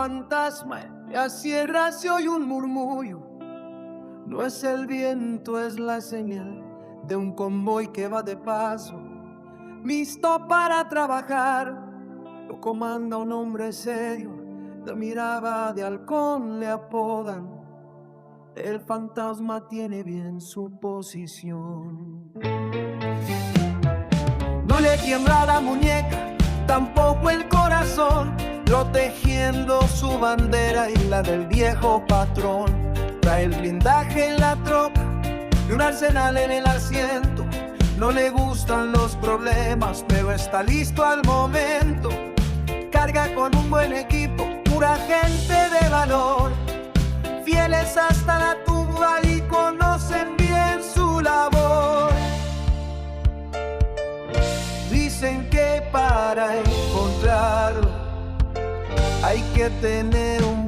fantasma, y a sierra se oye un murmullo. No es el viento, es la señal de un convoy que va de paso, listo para trabajar. Lo comanda un hombre serio, de mirada de halcón le apodan. El fantasma tiene bien su posición. No le tiembla la muñeca, tampoco el corazón, protegiendo su bandera y la del viejo patrón. Trae el blindaje en la troca y un arsenal en el asiento. No le gustan los problemas, pero está listo al momento. Carga con un buen equipo, pura gente de valor, fieles hasta la tumba y conocen bien su labor. Dicen que para encontrarlo hay que tener un